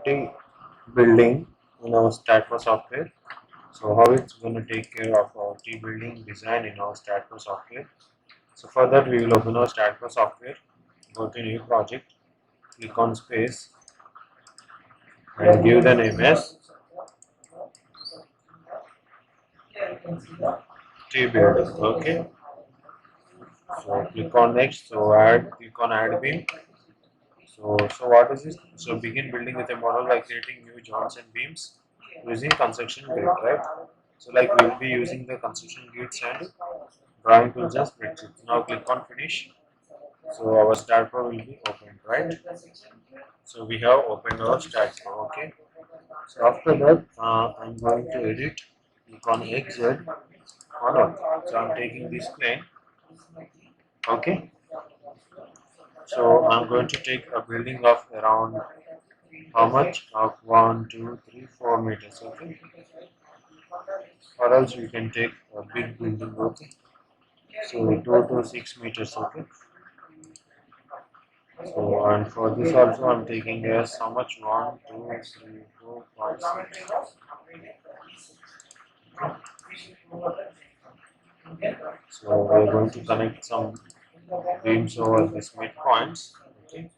T building in our Staadpro software. So how it's going to take care of our T building design in our Staadpro software. So for that we will open our Staadpro software, go to new project, click on space and give the name as T building. Okay. So click on next. So click on add beam. So what is this? So begin building with a model by creating new joints and beams using construction grid, right? So like we will be using the construction grids and drawing tools as spreadsheet. Now click on finish. So our Staadpro will be opened, right? So we have opened our Staadpro, okay? So after that, I'm going to edit. Click on exit. So I'm taking this plane, okay? So I'm going to take a building of around how much? Of 1, 2, 3, 4 meters, okay? Or else we can take a big building, okay? So 2 to 6 meters, okay? So and for this also I'm taking as how much? 1, 2, 3, 4, 5, 6. So we are going to connect some beams over these midpoints, okay?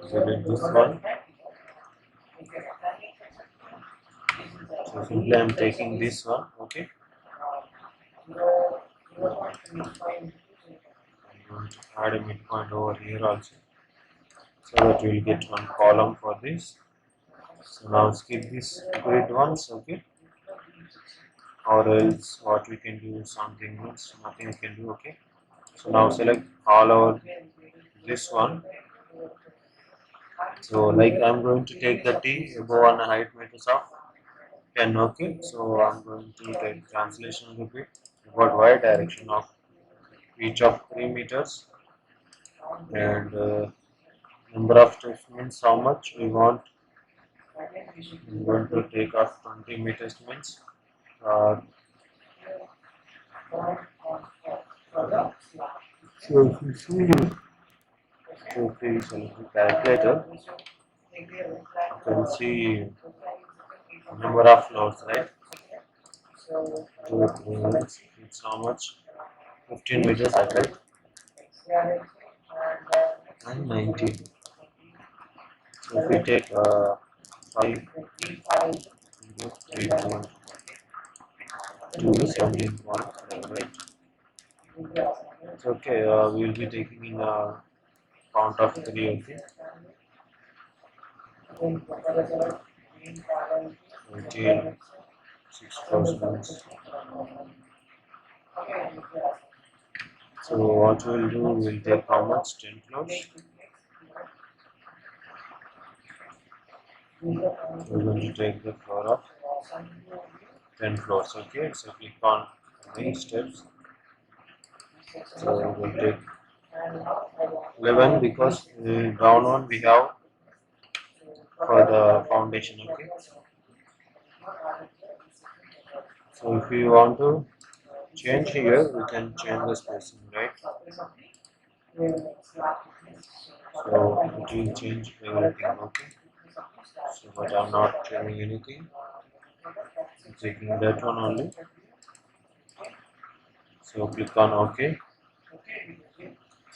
Select this one. So simply I'm taking this one, okay? I'm going to add a midpoint over here also, so that we will get one column for this. So now skip this grid once, okay? Or else what we can do something else, nothing we can do, okay? So now select all over this one. So like I'm going to take the T above on a height meters of 10, okay? So I'm going to take translation of it about y direction of each of 3 meters, and number of steps means how much we want. I'm going to take off 20 meters means so if you see the calculator, you can see number of floors, right? It's how much? 15 meters, right? And 19. So if we take 5 into 3.2 is 17.5, right? It's okay, we will be taking in a count of 3, okay? 18, 6 crossbones. So what we'll do, we'll take how much? 10 floors. We're going to take the floor of 10 floors, okay? So click on main steps. So we will take 11 because the down one we have for the foundation, okay? So if we want to change here, we can change the spacing, right? So it will change everything, okay? So but I'm not changing anything. I'm taking that one only. So click on OK.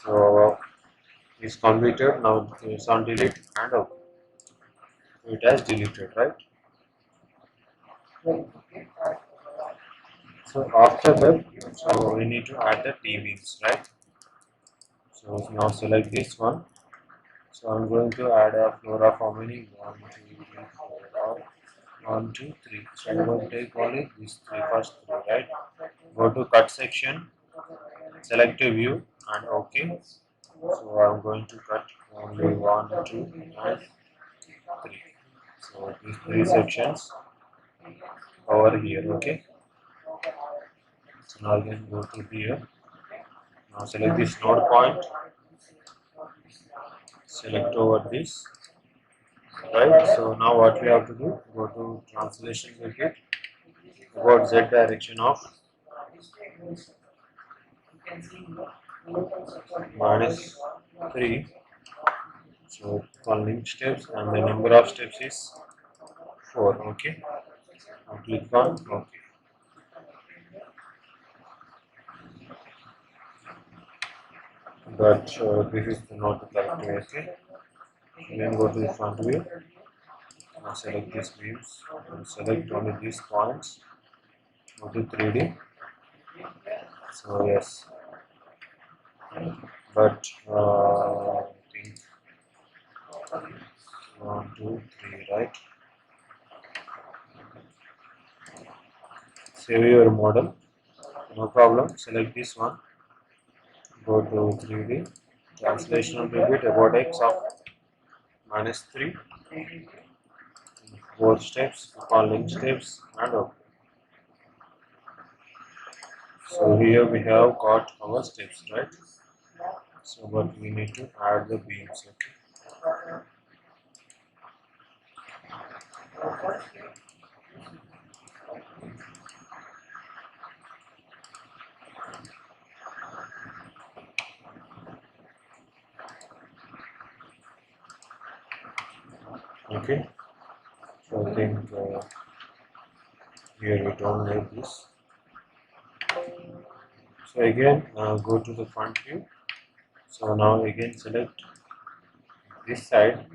So it's completed. Now it's on delete and OK. So it has deleted, right? So after that, so we need to add the T beams, right? So now select this one. So I'm going to add a floor of how many? 1, 2, 3, 4, 1, 2, 3. So I'm going to take only these first three, right? Go to cut section, select a view and OK. So I'm going to cut only 1, 2, and 3. So these 3 sections over here, okay? So now again go to here. Now select this node point, select over this, right? So now what we have to do, go to translation circuit about z direction of minus 3. So one link steps and the number of steps is 4. Okay. Now click on OK. But this is not the correct way. Okay. Then go to the front view. Now select these views. And select only these points. Go to 3D. So yes. But I think 1, 2, 3, right? Save your model. No problem. Select this one. Go to 3D. Translation will repeat about x of minus 3. 4 steps. All link steps and OK. So here we have got our steps, right? So but we need to add the beams. Okay. So I think here we don't need this. So again go to the front view. So now again select this side,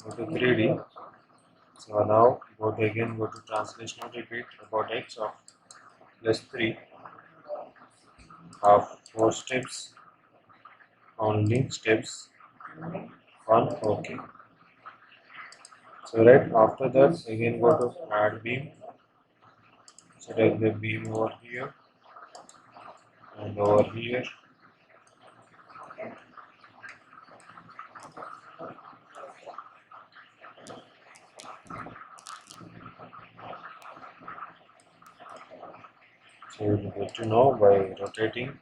go to 3D. So now go to translation repeat about x of plus 3 of 4 steps on link steps 1. OK. So right after that again go to add beam. Select the beam over here and over here. So you get to know by rotating.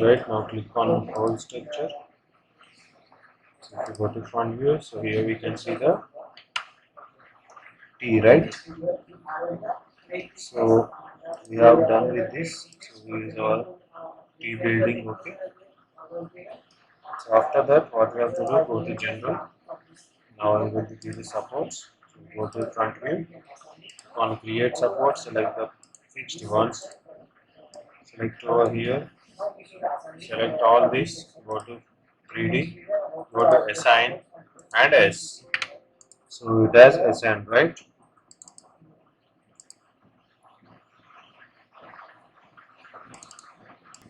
Right now click on whole structure. So if you go to front view, so here we can see the T, right? So we have done with this. So this is our T building. Okay. So after that, what we have to do, go to general. Now I'm going to give the supports. So go to front view. On create support, select the fixed ones. Select over here. Select all this. Go to 3D. Go to assign and S. So it has assigned, right?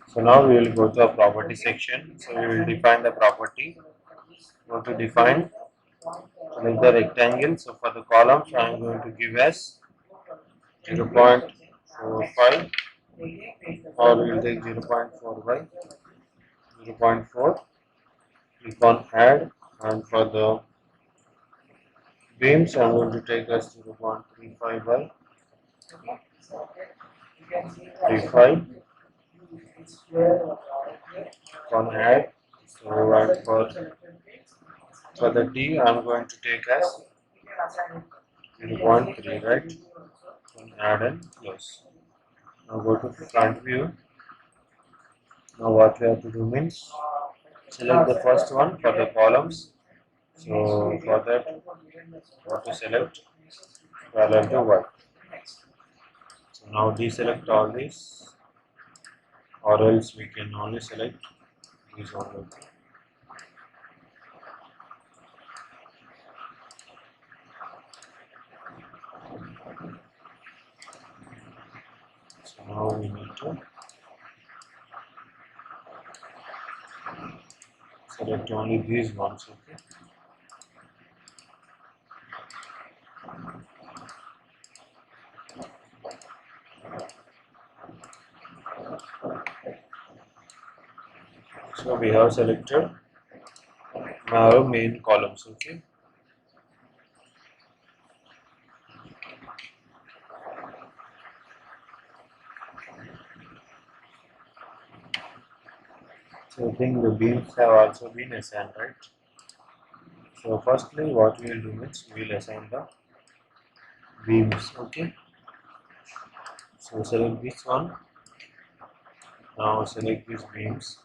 So now we will go to a property section. So we will define the property. Go to define. Select the rectangle. So for the columns, I am going to give as 0.45 or we will take 0.4 by 0.4. Click on add, and for the beams, I am going to take as 0.35 by 35. On add. So and for the D, I am going to take as 0.3, right? On add and close. Now go to front view. Now what we have to do means select the first one for the columns. So for that, what to select value to Y. So now deselect all these, or else we can only select these only. So now we need to select only these ones. Okay. So we have selected our main columns. Okay. So I think the beams have also been assigned, right? So firstly, what we will do is we will assign the beams. Okay. So select this one. Now select these beams.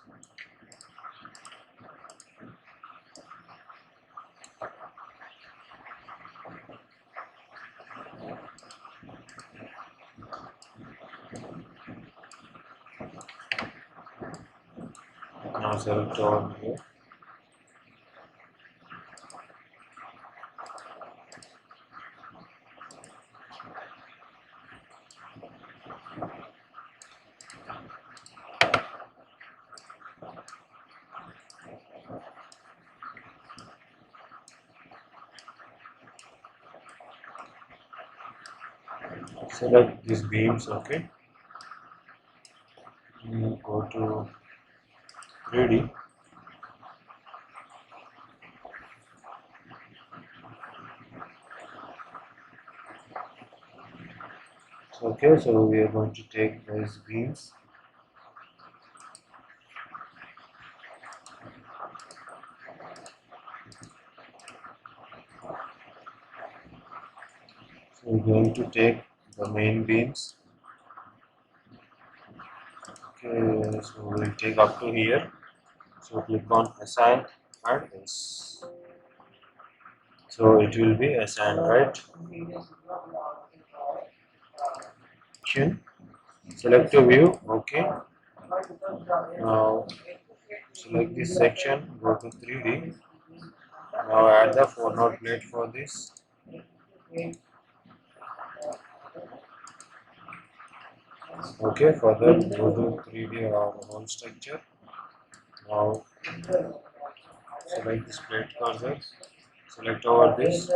Now select over here. Select these beams, okay. Go to 3D. So, okay, so we are going to take these beams. So we're going to take the main beams. Okay, so we'll take up to here. So click on assign and yes. So it will be assigned, right? Select a view, okay. Now select this section, go to 3D. Now add the 4-node plate for this. Okay, for that go to 3D whole structure. Now select this plate cursor, select over this.